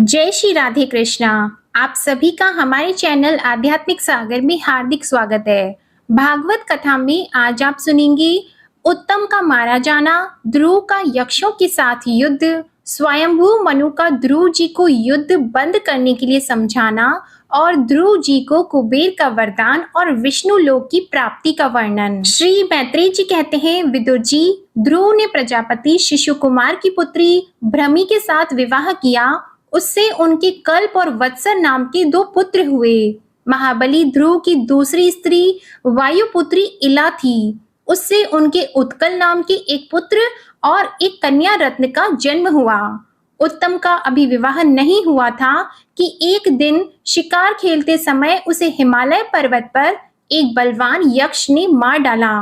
जय श्री राधे कृष्णा। आप सभी का हमारे चैनल आध्यात्मिक सागर में हार्दिक स्वागत है। भागवत कथा में आज आप सुनेंगे उत्तम का मारा जाना, ध्रुव का यक्षों के साथ युद्ध, स्वयंभू मनु का ध्रुव जी को युद्ध बंद करने के लिए समझाना और ध्रुव जी को कुबेर का वरदान और विष्णु लोक की प्राप्ति का वर्णन। श्री मैत्रेय जी कहते हैं, विदुर जी, ध्रुव ने प्रजापति शिशु कुमार की पुत्री भ्रमी के साथ विवाह किया। उससे उनके कल्प और वत्सर नाम के दो पुत्र हुए। महाबली ध्रुव की दूसरी स्त्री वायुपुत्री इला थी। उससे उनके उत्कल नाम के एक पुत्र और एक कन्या रत्न का जन्म हुआ। उत्तम का अभी विवाह नहीं हुआ था कि एक दिन शिकार खेलते समय उसे हिमालय पर्वत पर एक बलवान यक्ष ने मार डाला।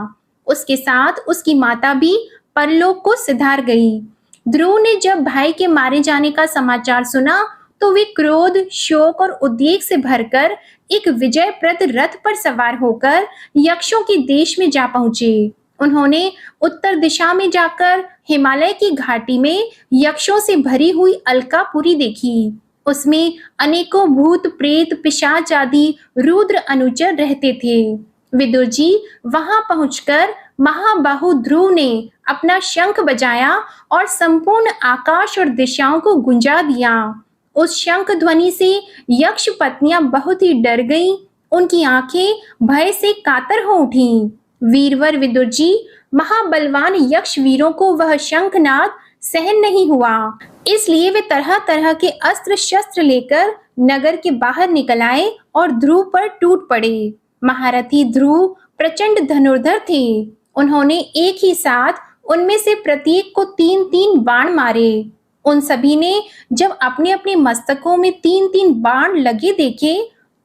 उसके साथ उसकी माता भी परलोक को सिधार गई। ध्रुव ने जब भाई के मारे जाने का समाचार सुना तो वे क्रोध, शोक और उद्वेग से भरकर एक विजयप्रद रथ पर सवार होकर यक्षों के देश में जा पहुंचे। उन्होंने उत्तर दिशा में जाकर हिमालय की घाटी में यक्षों से भरी हुई अलकापुरी देखी। उसमें अनेकों भूत, प्रेत, पिशाच आदि रुद्र अनुचर रहते थे। विदुर जी, वहां पहुंचकर महाबाहु ध्रुव ने अपना शंख बजाया और संपूर्ण आकाश और दिशाओं को गुंजा दिया। उस शंख ध्वनि से यक्ष पत्नियां बहुत ही डर गईं। उनकी आंखें भय से कातर हो उठीं। वीरवर विदुर जी, महाबलवान यक्ष वीरों को वह शंखनाद सहन नहीं हुआ, इसलिए वे तरह तरह के अस्त्र शस्त्र लेकर नगर के बाहर निकल आए और ध्रुव पर टूट पड़े। महारथी ध्रुव प्रचंड धनुर्धर थे। उन्होंने एक ही साथ उनमें से प्रत्येक को 3-3 बाण मारे। उन सभी ने जब अपने अपने मस्तकों में 3-3 बाण लगे देखे,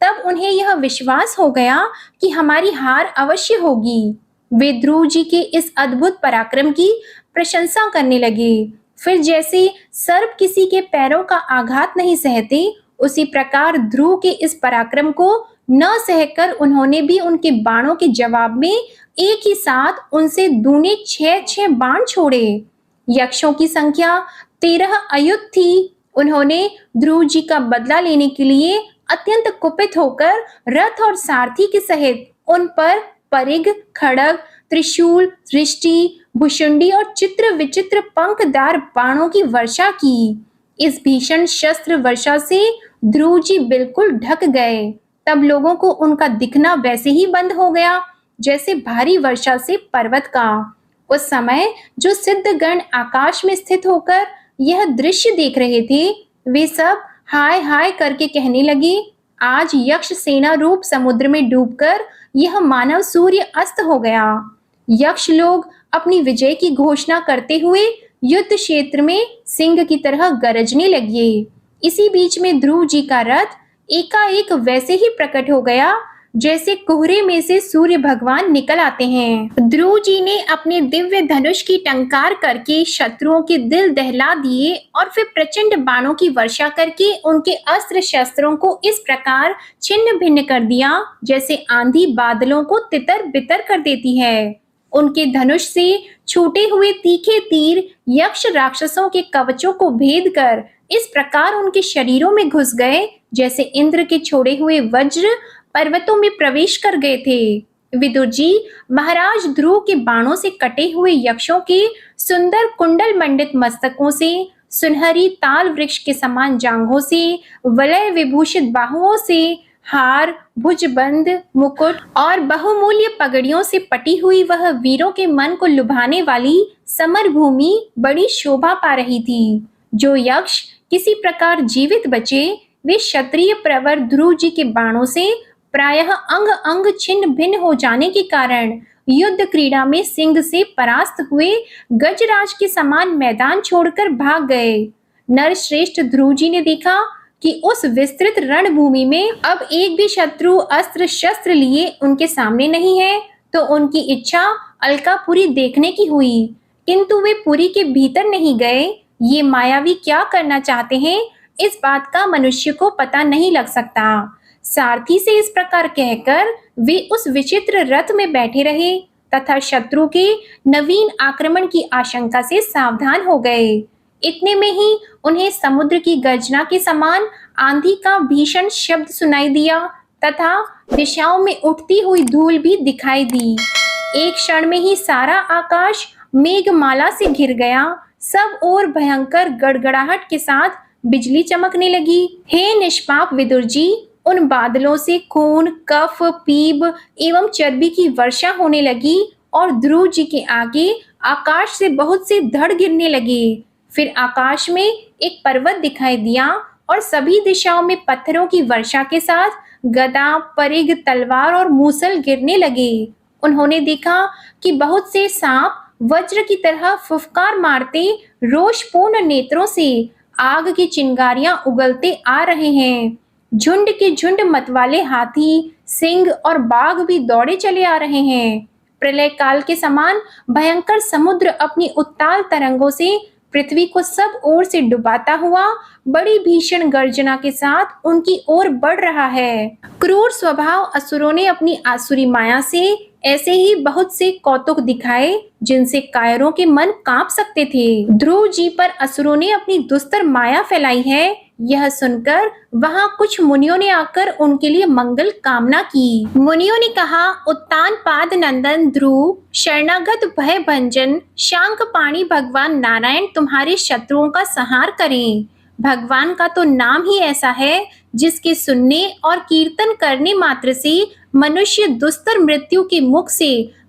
तब उन्हें यह विश्वास हो गया कि हमारी हार अवश्य होगी। वे ध्रुव जी के इस अद्भुत पराक्रम की प्रशंसा करने लगे। फिर जैसे सर्प किसी के पैरों का आघात नहीं सहते, उसी प्रकार ध्रुव के इस पराक्रम को न सहकर उन्होंने भी उनके बाणों के जवाब में एक ही साथ उनसे दूने 6-6 बाण छोड़े। यक्षों की संख्या 13 अयुत थी। उन्होंने ध्रुव जी का बदला लेने के लिए अत्यंत कुपित होकर रथ और सारथी के सहित उन पर परिग, खड़ग, त्रिशूल, दृष्टि, भुशुंडी और चित्र विचित्र पंखदार बाणों की वर्षा की। इस भीषण शस्त्र वर्षा से ध्रुव जी बिल्कुल ढक गए। तब लोगों को उनका दिखना वैसे ही बंद हो गया जैसे भारी वर्षा से पर्वत का। उस समय जो सिद्धगण आकाश में स्थित होकर यह दृश्य देख रहे थे, वे सब हाय हाय करके कहने लगे, आज यक्ष सेना रूप समुद्र में डूबकर यह मानव सूर्य अस्त हो गया। यक्ष लोग अपनी विजय की घोषणा करते हुए युद्ध क्षेत्र में सिंह की तरह गरजने लगे। इसी बीच में ध्रुव जी का रथ एकाएक वैसे ही प्रकट हो गया जैसे कोहरे में से सूर्य भगवान निकल आते हैं। ध्रुव जी ने अपने दिव्य धनुष की टंकार करके शत्रुओं के दिल दहला दिए और फिर प्रचंड बाणों की वर्षा करके उनके अस्त्र शस्त्रों को इस प्रकार छिन्न भिन्न कर दिया जैसे आंधी बादलों को तितर बितर कर देती है। उनके धनुष से छूटे हुए तीखे तीर यक्ष राक्षसों के कवचों को भेद कर इस प्रकार उनके शरीरों में घुस गए जैसे इंद्र के छोड़े हुए वज्र पर्वतों में प्रवेश कर गए थे। विदुर जी, महाराज ध्रुव के बाणों से कटे हुए यक्षों के सुंदर कुंडल मंडित मस्तकों से, सुनहरी ताल वृक्ष के समान जांघों से, वलय विभूषित बाहुओं से, हार, भुजबंद, मुकुट और बहुमूल्य पगड़ियों से पटी हुई वह वीरों के मन को लुभाने वाली समर भूमि बड़ी शोभा पा रही थी। जो यक्ष किसी प्रकार जीवित बचे, वे क्षत्रिय प्रवर ध्रुव जी के बाणों से प्रायः अंग अंग छिन्न भिन्न हो जाने के कारण युद्ध क्रीड़ा में सिंह से परास्त हुए गजराज के समान मैदान छोड़कर भाग गए। नरश्रेष्ठ ध्रुव जी ने देखा कि उस विस्तृत रणभूमि में अब एक भी शत्रु अस्त्र शस्त्र लिए उनके सामने नहीं है, तो उनकी इच्छा अलकापुरी देखने की हुई, किंतु वे पुरी के भीतर नहीं गए। ये मायावी क्या करना चाहते हैं, इस बात का मनुष्य को पता नहीं लग सकता। सारथी से इस प्रकार कहकर वे उस विचित्र रथ में बैठे रहे तथा शत्रु के नवीन आक्रमण की आशंका से सावधान हो गए। इतने में ही उन्हें समुद्र की गर्जना के समान आंधी का भीषण शब्द सुनाई दिया तथा दिशाओं में उठती हुई धूल भी दिखाई दी। एक क्षण में ही सारा आकाश मेघमाला से घिर गया। सब ओर भयंकर गड़गड़ाहट के साथ बिजली चमकने लगी। हे निष्पाप विदुर जी, उन बादलों से खून, कफ, पीप एवं चर्बी की वर्षा होने लगी और ध्रुव जी के आगे आकाश से बहुत से धड़ गिरने लगे। फिर आकाश में एक पर्वत दिखाई दिया और सभी दिशाओं में पत्थरों की वर्षा के साथ गदा, परिघ, तलवार और मूसल गिरने लगे। उन्होंने देखा कि बहुत से सांप वज्र की तरह फुफकार मारते रोषपूर्ण नेत्रों से आग की चिंगारियां उगलते आ रहे हैं। झुंड के झुंड मतवाले हाथी, सिंह और बाघ भी दौड़े चले आ रहे हैं। प्रलय काल के समान भयंकर समुद्र अपनी उत्ताल तरंगों से पृथ्वी को सब ओर से डुबाता हुआ बड़ी भीषण गर्जना के साथ उनकी ओर बढ़ रहा है। क्रूर स्वभाव असुरों ने अपनी आसुरी माया से ऐसे ही बहुत से कौतुक दिखाए जिनसे कायरों के मन कांप सकते थे। ध्रुव जी पर असुरों ने अपनी दुस्तर माया फैलाई है, यह सुनकर वहां कुछ मुनियों ने आकर उनके लिए मंगल कामना की। मुनियों ने कहा, उत्तान पाद नंदन ध्रुव, शरणागत भय भंजन शांक पाणी भगवान नारायण तुम्हारे शत्रुओं का संहार करें। भगवान का तो नाम ही ऐसा है जिसके सुनने और कीर्तन करने मात्र से मनुष्य दुस्तर मृत्यु के मुख से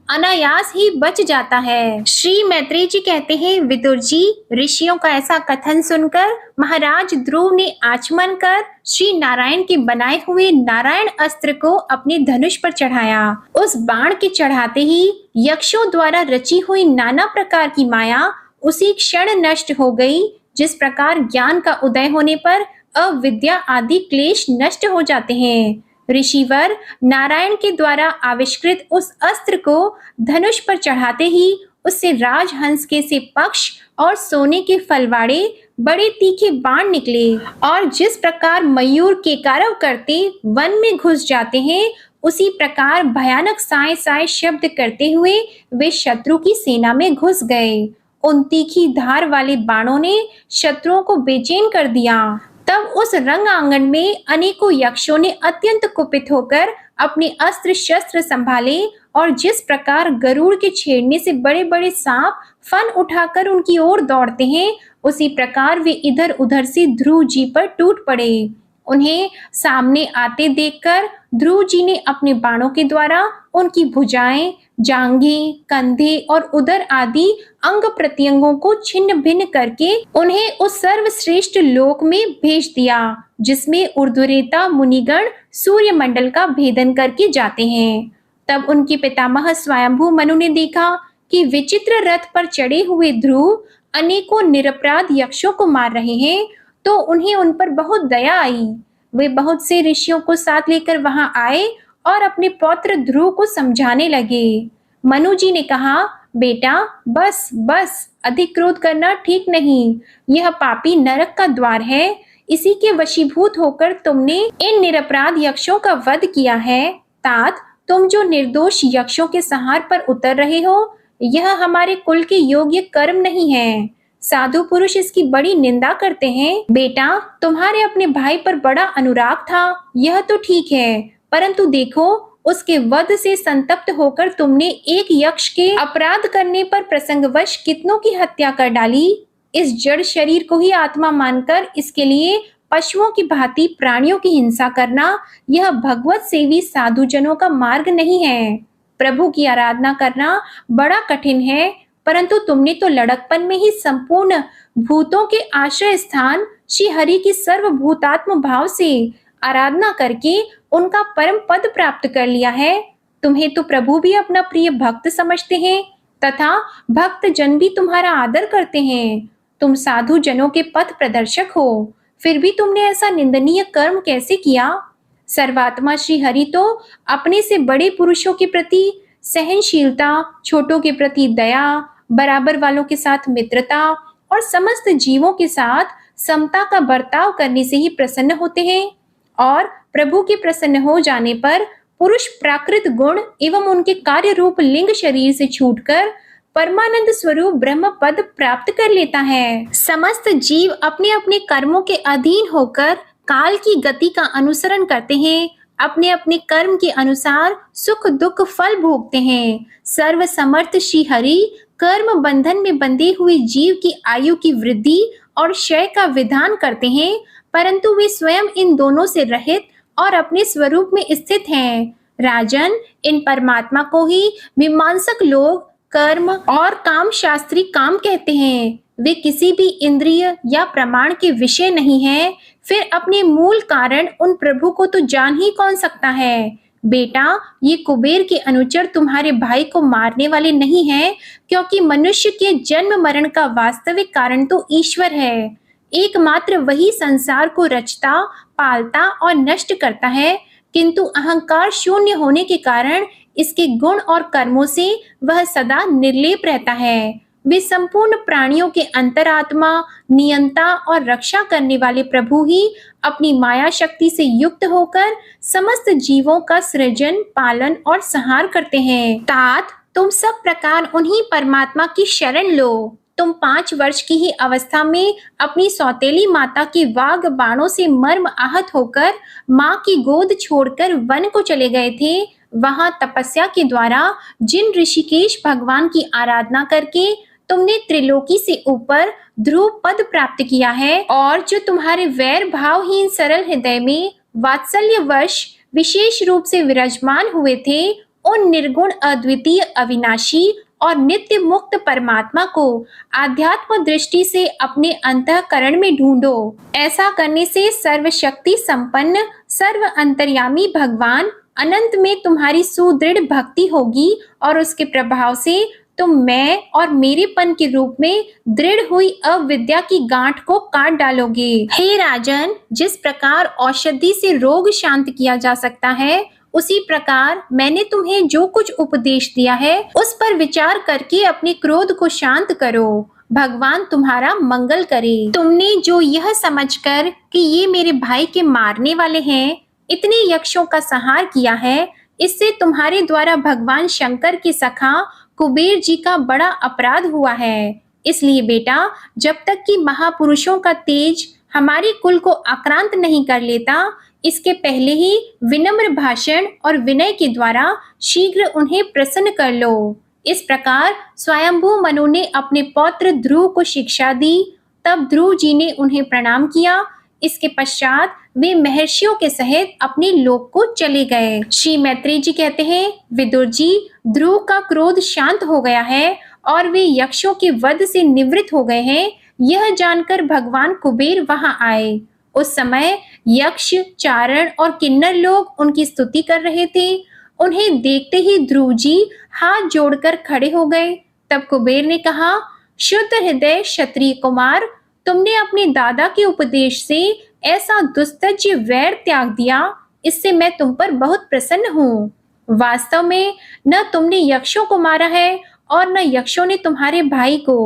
अनायास ही बच जाता है। श्री मैत्रेय जी कहते हैं, विदुर जी, ऋषियों का ऐसा कथन सुनकर महाराज ध्रुव ने आचमन कर श्री नारायण के बनाए हुए नारायण अस्त्र को अपने धनुष पर चढ़ाया। उस बाण के चढ़ाते ही यक्षों द्वारा रची हुई नाना प्रकार की माया उसी क्षण नष्ट हो गई, जिस प्रकार ज्ञान का उदय होने पर अविद्या आदि क्लेश नष्ट हो जाते हैं। ऋषिवर नारायण के द्वारा आविष्कृत उस अस्त्र को धनुष पर चढ़ाते ही उससे राजहंस के से पक्ष और सोने के फलवाड़े बड़े तीखे बाण निकले और जिस प्रकार मयूर केकारव करते वन में घुस जाते हैं, उसी प्रकार भयानक साय साय शब्द करते हुए वे शत्रु की सेना में घुस गए। उन तीखी धार वाले बाणों ने शत्रुओं को बेचैन कर दिया। तब उस रंग आंगन में अनेकों यक्षों ने अत्यंत कुपित होकर अपने अस्त्र शस्त्र संभाले और जिस प्रकार गरुड़ के छेड़ने से बड़े बड़े सांप फन उठाकर उनकी ओर दौड़ते हैं, उसी प्रकार वे इधर उधर से ध्रुव जी पर टूट पड़े। उन्हें सामने आते देखकर ध्रुव जी ने अपने बाणों के द्वारा उनकी भुजाएं, जांघें, कंधे और उदर आदि अंग प्रत्यंगों को छिन्न भिन्न करके उन्हें उस सर्वश्रेष्ठ लोक में भेज दिया, जिसमें ऊर्ध्वरेता मुनिगण सूर्य मंडल का भेदन करके जाते हैं। तब उनके पितामह स्वयंभू मनु ने देखा कि विचित्र रथ पर चढ़े हुए ध्रुव अनेकों निरपराध यक्षों को मार रहे हैं, तो उन्हें उन पर बहुत दया आई। वे बहुत से ऋषियों को साथ लेकर वहां आए और अपने पौत्र ध्रुव को समझाने लगे। मनु जी ने कहा, बेटा बस बस, अधिक क्रोध करना ठीक नहीं। यह पापी नरक का द्वार है, इसी के वशीभूत होकर तुमने इन निरपराध यक्षों का वध किया है। तात, तुम जो निर्दोष यक्षों के संहार पर उतर रहे हो, यह हमारे कुल के योग्य कर्म नहीं है। साधु पुरुष इसकी बड़ी निंदा करते हैं। बेटा, तुम्हारे अपने भाई पर बड़ा अनुराग था, यह तो ठीक है, परंतु देखो, उसके वध से संतप्त होकर तुमने एक यक्ष के अपराध करने पर प्रसंगवश कितनों की हत्या कर डाली। इस जड़ शरीर को ही आत्मा मानकर इसके लिए पशुओं की भांति प्राणियों की हिंसा करना, यह भगवत सेवी साधुजनों का मार्ग नहीं है। प्रभु की आराधना करना बड़ा कठिन है, परंतु तुमने तो लड़कपन में ही संपूर्ण भूतों के आश्रय स्थान श्री हरि की सर्वभूतात्म भाव से आराधना करके उनका परम पद प्राप्त कर लिया है। तुम्हें तो प्रभु भी अपना प्रिय भक्त समझते हैं तथा भक्त जन भी तुम्हारा आदर करते हैं। तुम साधु जनों के पथ प्रदर्शक हो, फिर भी तुमने ऐसा निंदनीय कर्म कैसे किया? सर्वात्मा श्री हरि तो अपने से बड़े पुरुषों के प्रति सहनशीलता, छोटों के प्रति दया, बराबर वालों के साथ मित्रता और समस्त जीवों के साथ समता का बर्ताव करने से ही प्रसन्न होते हैं। और प्रभु के प्रसन्न हो जाने पर पुरुष प्राकृत गुण एवं उनके कार्य रूप लिंग शरीर से छूटकर परमानंद स्वरूप ब्रह्म पद प्राप्त कर लेता है। समस्त जीव अपने अपने कर्मों के अधीन होकर काल की गति का अनुसरण करते हैं, अपने अपने कर्म के अनुसार सुख दुख फल भोगते हैं। सर्व समर्थ श्री हरि कर्म बंधन में बंधे हुए जीव की आयु की वृद्धि और क्षय का विधान करते हैं, परंतु वे स्वयं इन दोनों से रहित और अपने स्वरूप में स्थित हैं। राजन, इन परमात्मा को ही मीमांसक लोग कर्म और काम शास्त्री काम कहते हैं। वे किसी भी इंद्रिय या प्रमाण के विषय नहीं हैं। फिर अपने मूल कारण उन प्रभु को तो जान ही कौन सकता है। बेटा, ये कुबेर के अनुचर तुम्हारे भाई को मारने वाले नहीं हैं, क्योंकि मनुष्य के जन्म मरण का वास्तविक कारण तो ईश्वर है। एकमात्र वही संसार को रचता, पालता और नष्ट करता है, किंतु अहंकार शून्य होने के कारण इसके गुण और कर्मों से वह सदा निर्लेप रहता है। वे संपूर्ण प्राणियों के अंतरात्मा, नियंता और रक्षा करने वाले प्रभु ही अपनी माया शक्ति से युक्त होकर समस्त जीवों का सृजन, पालन और संहार करते हैं। तात, तुम सब प्रकार उन्हीं परमात्मा की शरण लो। तुम 5 वर्ष की ही अवस्था में अपनी सौतेली माता के वाग बाणों से मर्म आहत होकर माँ की गोद छोड़कर वन को चले गए थे। वहां तपस्या के द्वारा जिन ऋषिकेश भगवान की आराधना करके तुमने त्रिलोकी से ऊपर ध्रुव पद प्राप्त किया है, और जो तुम्हारे वैर भावहीन सरल हृदय में वात्सल्यवश विशेष रूप से विराजमान हुए थे, उन निर्गुण अद्वितीय अविनाशी और नित्य मुक्त परमात्मा को आध्यात्म दृष्टि से अपने अंतःकरण में ढूंढो। ऐसा करने से सर्वशक्ति संपन्न सर्व अंतर्यामी भगवान अनंत में तुम्हारी सुदृढ़ भक्ति होगी, और उसके प्रभाव से तुम मैं और मेरेपन के रूप में दृढ़ हुई अविद्या की गांठ को काट डालोगे। हे राजन, जिस प्रकार औषधि से रोग शांत किया जा सकता है, उसी प्रकार मैंने तुम्हें जो कुछ उपदेश दिया है उस पर विचार करके अपने क्रोध को शांत करो। भगवान तुम्हारा मंगल करे। तुमने जो यह समझकर कि ये मेरे भाई के मारने वाले हैं, इतने यक्षों का संहार किया है, इससे तुम्हारे द्वारा भगवान शंकर के सखा कुबेर जी का बड़ा अपराध हुआ है। इसलिए बेटा, जब तक कि महापुरुषों का तेज हमारे कुल को आक्रांत नहीं कर लेता, इसके पहले ही विनम्र भाषण और विनय के द्वारा शीघ्र उन्हें प्रसन्न कर लो। इस प्रकार स्वयंभू मनु ने अपने पौत्र ध्रुव को शिक्षा दी। तब ध्रुव जी ने उन्हें प्रणाम किया। इसके पश्चात वे महर्षियों के सहित अपने लोक को चले गए। श्री मैत्रेय जी कहते हैं, विदुर जी, ध्रुव का क्रोध शांत हो गया है और वे यक्षों के वध से निवृत्त हो गए हैं। यह जानकर भगवान कुबेर वहां आए। उस समय यक्ष, चारण और किन्नर लोग उनकी स्तुति कर रहे थे। उन्हें देखते ही ध्रुव जी हाथ जोड़कर खड़े हो गए। तब कुबेर ने कहा, शुद्ध हृदय क्षत्रिय कुमार, तुमने अपने दादा के उपदेश से ऐसा दुस्तज्य वैर त्याग दिया, इससे मैं तुम पर बहुत प्रसन्न हूँ। वास्तव में न तुमने यक्षों को मारा है और न यक्षों ने तुम्हारे भाई को।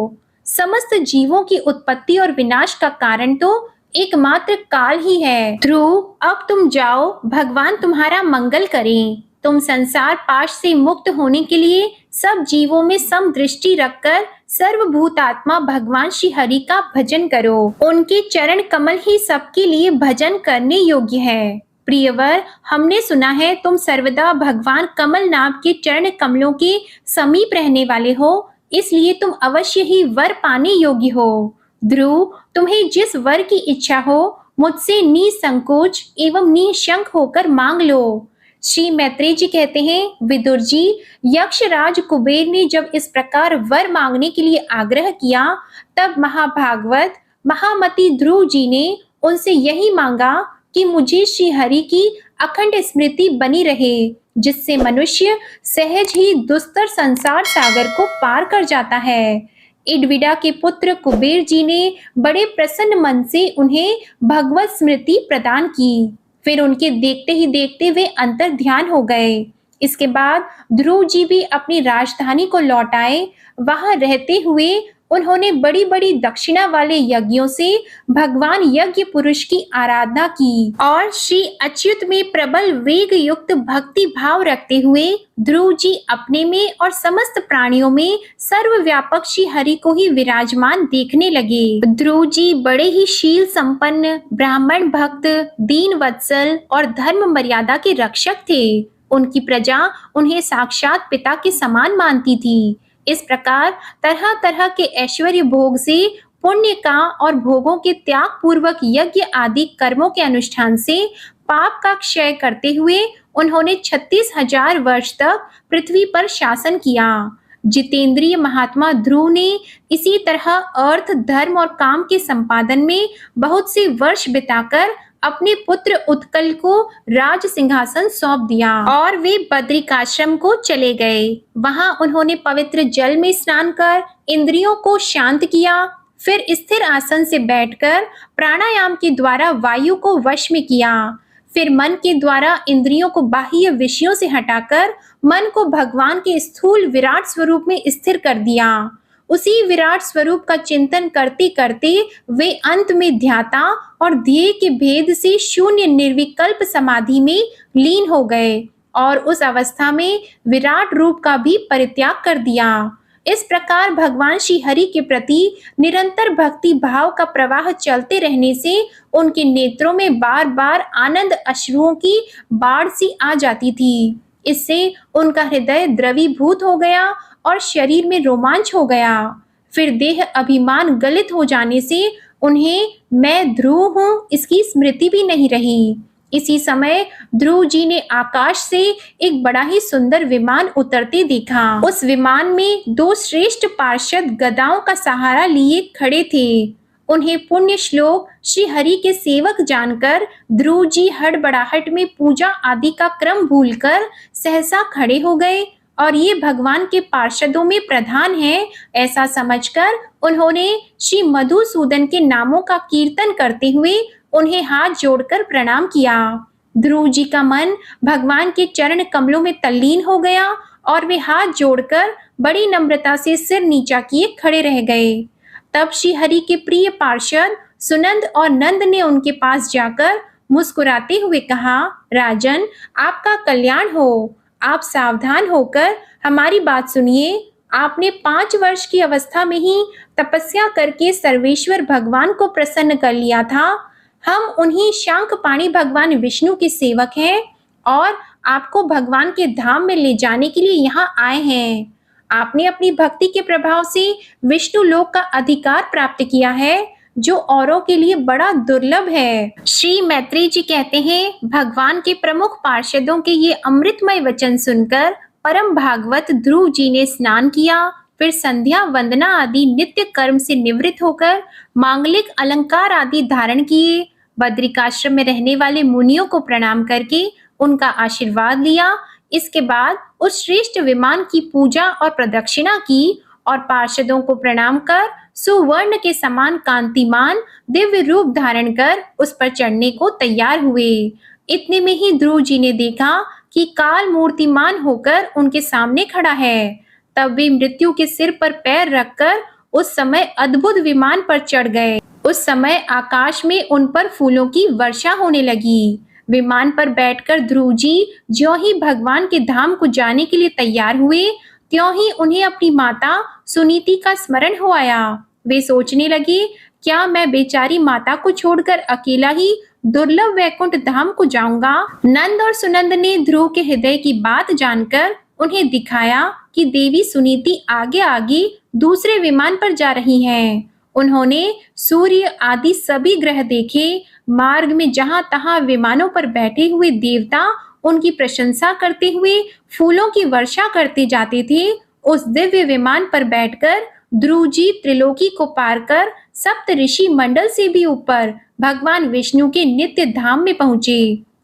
समस्त जीवों की उत्पत्ति और विनाश का कारण तो एकमात्र काल ही है। ध्रुव, अब तुम जाओ, भगवान तुम्हारा मंगल करें। तुम संसार पाश से मुक्त होने के लिए सब जीवों में सम दृष्टि रखकर सर्वभूतात्मा भगवान श्री हरि का भजन करो। उनके चरण कमल ही सबके लिए भजन करने योग्य है। प्रियवर, हमने सुना है तुम सर्वदा भगवान कमल नाभ के चरण कमलों के समीप रहने वाले हो, इसलिए तुम अवश्य ही वर पाने योग्य हो। ध्रुव, तुम्हें जिस वर की इच्छा हो मुझसे निसंकोच एवं निशंक होकर मांग लो। श्री मैत्रेय जी कहते हैं, विदुर जी, यक्षराज कुबेर ने जब इस प्रकार वर मांगने के लिए आग्रह किया, तब महाभागवत महामति ध्रुव जी ने उनसे यही मांगा कि मुझे श्री हरि की अखंड स्मृति बनी रहे, जिससे मनुष्य सहज ही दुस्तर संसार सागर को पार कर जाता है। इडविडा के पुत्र कुबेर जी ने बड़े प्रसन्न मन से उन्हें भगवत स्मृति प्रदान की। फिर उनके देखते ही देखते वे अंतर ध्यान हो गए। इसके बाद ध्रुव जी भी अपनी राजधानी को लौट आए। वहां रहते हुए उन्होंने बड़ी बड़ी दक्षिणा वाले यज्ञों से भगवान यज्ञ पुरुष की आराधना की और श्री अच्युत में प्रबल वेग युक्त भक्ति भाव रखते हुए ध्रुव जी अपने में और समस्त प्राणियों में सर्वव्यापक श्री हरि को ही विराजमान देखने लगे। ध्रुव जी बड़े ही शील संपन्न, ब्राह्मण भक्त, दीन वत्सल और धर्म मर्यादा के रक्षक थे। उनकी प्रजा उन्हें साक्षात पिता के समान मानती थी। इस प्रकार तरह तरह के ऐश्वर्य भोग से, पुण्य का और भोगों के त्याग पूर्वक यज्ञ आदि कर्मों के अनुष्ठान से पाप का क्षय करते हुए उन्होंने 36,000 वर्ष तक पृथ्वी पर शासन किया। जितेंद्रिय महात्मा ध्रुव ने इसी तरह अर्थ, धर्म और काम के संपादन में बहुत से वर्ष बिताकर अपने पुत्र उत्कल को राज सिंहासन सौंप दिया और वे बद्रिकाश्रम को चले गए। वहां उन्होंने पवित्र जल में स्नान कर इंद्रियों को शांत किया, फिर स्थिर आसन से बैठकर प्राणायाम के द्वारा वायु को वश में किया, फिर मन के द्वारा इंद्रियों को बाह्य विषयों से हटाकर मन को भगवान के स्थूल विराट स्वरूप में स्थिर कर दिया। उसी विराट स्वरूप का चिंतन करते करते वे अंत में ध्याता और ध्येय के भेद से शून्य निर्विकल्प समाधि में लीन हो गए और उस अवस्था में विराट रूप का भी परित्याग कर दिया। इस प्रकार भगवान श्री हरि के प्रति निरंतर भक्ति भाव का प्रवाह चलते रहने से उनके नेत्रों में बार बार आनंद अश्रुओं की बाढ़ सी आ जाती थी। इससे उनका हृदय द्रवीभूत हो गया और शरीर में रोमांच हो गया। फिर देह अभिमान गलित हो जाने से उन्हें मैं ध्रुव हूँ इसकी स्मृति भी नहीं रही। इसी समय ध्रुव जी ने आकाश से एक बड़ा ही सुंदर विमान उतरते देखा। उस विमान में 2 श्रेष्ठ पार्षद गदाओं का सहारा लिए खड़े थे। उन्हें पुण्य श्लोक श्री हरि के सेवक जानकर ध्रुव जी हड़बड़ाहट में पूजा आदि का क्रम भूलकर सहसा खड़े हो गए और ये भगवान के पार्षदों में प्रधान हैं ऐसा समझकर उन्होंने श्री मधुसूदन के नामों का कीर्तन करते हुए उन्हें हाथ जोड़कर प्रणाम किया। ध्रुव जी का मन भगवान के चरण कमलों में तल्लीन हो गया और वे हाथ जोड़कर बड़ी नम्रता से सिर नीचा किए खड़े रह गए। तब श्री हरि के प्रिय पार्षद सुनंद और नंद ने उनके पास जाकर मुस्कुराते हुए कहा, राजन, आपका कल्याण हो। आप सावधान होकर हमारी बात सुनिए। आपने 5 वर्ष की अवस्था में ही तपस्या करके सर्वेश्वर भगवान को प्रसन्न कर लिया था। हम उन्हीं शांकपाणी भगवान विष्णु के सेवक हैं और आपको भगवान के धाम में ले जाने के लिए यहाँ आए हैं। आपने अपनी भक्ति के प्रभाव से विष्णु लोक का अधिकार प्राप्त किया है जो औरों के लिए बड़ा दुर्लभ है। श्री मैत्री जी कहते हैं, भगवान के प्रमुख पार्षदों के ये अमृतमय वचन सुनकर परम भागवत ध्रुव जी ने स्नान किया, फिर संध्या वंदना आदि नित्य कर्म से निवृत्त होकर मांगलिक अलंकार आदि धारण किए। बद्रिकाश्रम में रहने वाले मुनियों को प्रणाम करके उनका आशीर्वाद लिया। इसके बाद उस श्रेष्ठ विमान की पूजा और प्रदक्षिणा की और पार्षदों को प्रणाम कर सुवर्ण के समान कांतिमान दिव्य रूप धारण कर उस पर चढ़ने को तैयार हुए। इतने में ही ध्रुव जी ने देखा कि काल मूर्तिमान होकर उनके सामने खड़ा है। तब वे मृत्यु के सिर पर पैर रखकर उस समय अद्भुत विमान पर चढ़ गए। उस समय आकाश में उन पर फूलों की वर्षा होने लगी। विमान पर बैठकर ध्रुव जी ज्यों ही भगवान के धाम को जाने के लिए तैयार हुए, त्यों ही उन्हें अपनी माता सुनीति का स्मरण हो आया। वे सोचने लगे, क्या मैं बेचारी माता को छोड़कर अकेला ही दुर्लभ वैकुंठ धाम को जाऊंगा। नंद और सुनंद ने ध्रुव के हृदय की बात जानकर उन्हें दिखाया कि देवी सुनीति आगे आगे दूसरे विमान पर जा रही हैं। उन्होंने सूर्य आदि सभी ग्रह देखे। मार्ग में जहां तहां विमानों पर बैठे हुए देवता उनकी प्रशंसा करते हुए फूलों की वर्षा करते जाते थे। उस दिव्य विमान पर बैठकर ध्रुव जी त्रिलोकी को पार कर सप्त ऋषि मंडल से भी ऊपर भगवान विष्णु के नित्य धाम में पहुंचे।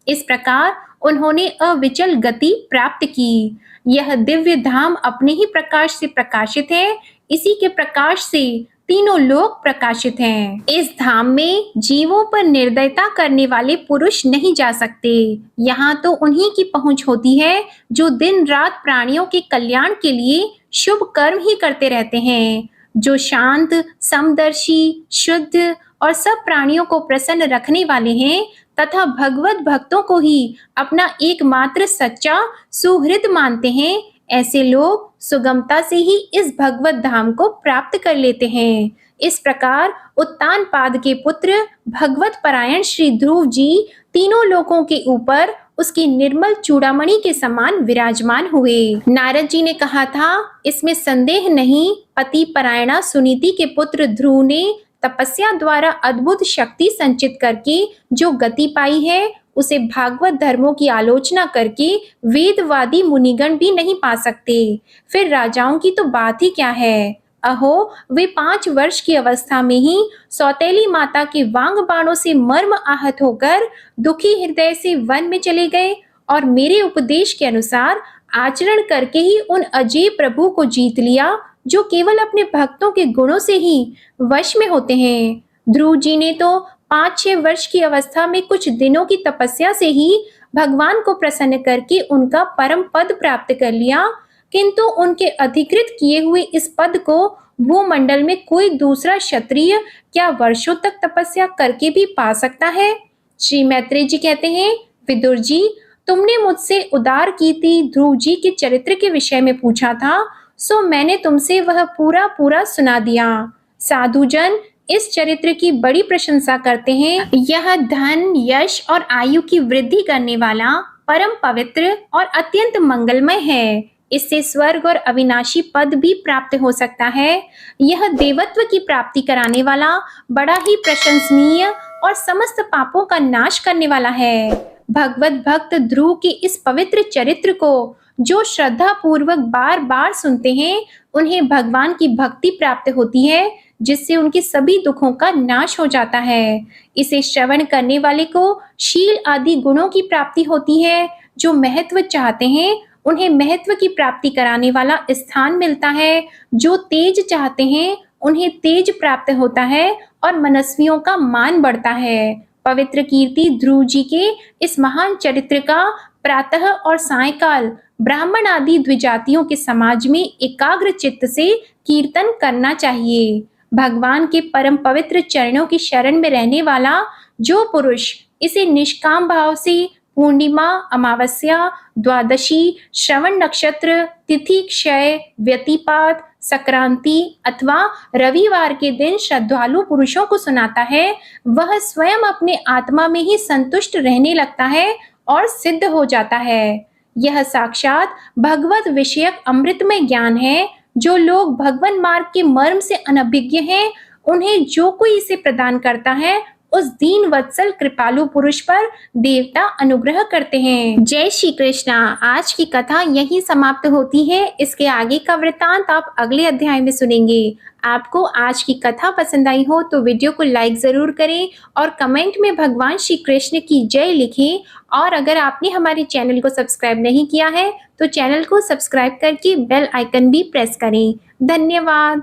इस प्रकार उन्होंने अविचल गति प्राप्त की। यह दिव्य धाम अपने ही प्रकाश से प्रकाशित है। इसी के प्रकाश से तीनों लोक प्रकाशित हैं। इस धाम में जीवों पर निर्दयता करने वाले पुरुष नहीं जा सकते। यहाँ तो उन्हीं की पहुंच होती है जो दिन रात प्राणियों के कल्याण के लिए शुभ कर्म ही करते रहते हैं। जो शांत, समदर्शी, शुद्ध और सब प्राणियों को प्रसन्न रखने वाले हैं तथा भगवत भक्तों को ही अपना एकमात्र सच्चा सुहृद मानते हैं, ऐसे लोग सुगमता से ही इस भगवत धाम को प्राप्त कर लेते हैं। इस प्रकार उत्तानपाद के पुत्र भगवत परायण श्री ध्रुव जी तीनों लोकों के ऊपर उसकी निर्मल चूड़ामणि के समान विराजमान हुए। नारद जी ने कहा था, इसमें संदेह नहीं, पति परायणा सुनीति के पुत्र ध्रुव ने तपस्या द्वारा अद्भुत शक्ति संचित करके जो गति पाई है, उसे भागवत धर्मों की आलोचना करके वेदवादी मुनिगण भी नहीं पा सकते। फिर राजाओं की तो बात ही क्या है। अहो, वे 5 वर्ष की अवस्था में ही सौतेली माता के वांग बाणों से मर्म आहत होकर दुखी हृदय से वन में चले गए और मेरे उपदेश के अनुसार आचरण करके ही उन अजय प्रभु को जीत लिया, जो केवल अपने भक्तों के गुणों से ही वश में होते हैं। ध्रुव जी ने तो 5-6 वर्ष की अवस्था में कुछ दिनों की तपस्या से ही भगवान को प्रसन्न करके उनका परम पद प्राप्त कर लिया, किंतु उनके अधिकृत किए हुए इस पद को भूमंडल में कोई दूसरा क्षत्रिय क्या वर्षों तक तपस्या करके भी पा सकता है। श्री मैत्रेय जी कहते हैं, विदुर जी, तुमने मुझसे उदार कीर्ति ध्रुव जी के चरित्र के विषय में पूछा था, सो मैंने तुमसे वह पूरा सुना दिया। साधुजन इस चरित्र की बड़ी प्रशंसा करते हैं। यह धन, यश और आयु की वृद्धि करने वाला, परम पवित्र और अत्यंत मंगलमय है। इससे स्वर्ग और अविनाशी पद भी प्राप्त हो सकता है। यह देवत्व की प्राप्ति कराने वाला, बड़ा ही प्रशंसनीय और समस्त पापों का नाश करने वाला है। भगवत भक्त ध्रुव के इस पवित्र चरित्र को जो श्रद्धा पूर्वक बार बार सुनते हैं, उन्हें भगवान की भक्ति प्राप्त होती है, जिससे उनके सभी दुखों का नाश हो जाता है। इसे श्रवण करने वाले को शील आदि गुणों की प्राप्ति होती है। जो महत्व चाहते हैं, उन्हें महत्व की प्राप्ति कराने वाला स्थान मिलता है। जो तेज चाहते हैं, उन्हें तेज प्राप्त होता है और मनस्वियों का मान बढ़ता है। पवित्र कीर्ति ध्रुव जी के इस महान चरित्र का प्रातः और सायंकाल ब्राह्मण आदि द्विजातियों के समाज में एकाग्र चित्त से कीर्तन करना चाहिए। भगवान के परम पवित्र चरणों की शरण में रहने वाला जो पुरुष इसे निष्काम भाव से पूर्णिमा, अमावस्या, द्वादशी, श्रवण नक्षत्र, तिथि क्षय, व्यतिपात, संक्रांति अथवा रविवार के दिन श्रद्धालु पुरुषों को सुनाता है, वह स्वयं अपने आत्मा में ही संतुष्ट रहने लगता है और सिद्ध हो जाता है। यह साक्षात भगवत विषयक अमृतमय ज्ञान है। जो लोग भगवान मार्ग के मर्म से अनभिज्ञ हैं, उन्हें जो कोई इसे प्रदान करता है, उस दीन वत्सल कृपालु पुरुष पर देवता अनुग्रह करते हैं। जय श्री कृष्णा। आज की कथा यही समाप्त होती है। इसके आगे का वृतांत आप अगले अध्याय में सुनेंगे। आपको आज की कथा पसंद आई हो तो वीडियो को लाइक जरूर करें और कमेंट में भगवान श्री कृष्ण की जय लिखें। और अगर आपने हमारे चैनल को सब्सक्राइब नहीं किया है तो चैनल को सब्सक्राइब करके बेल आइकन भी प्रेस करें। धन्यवाद।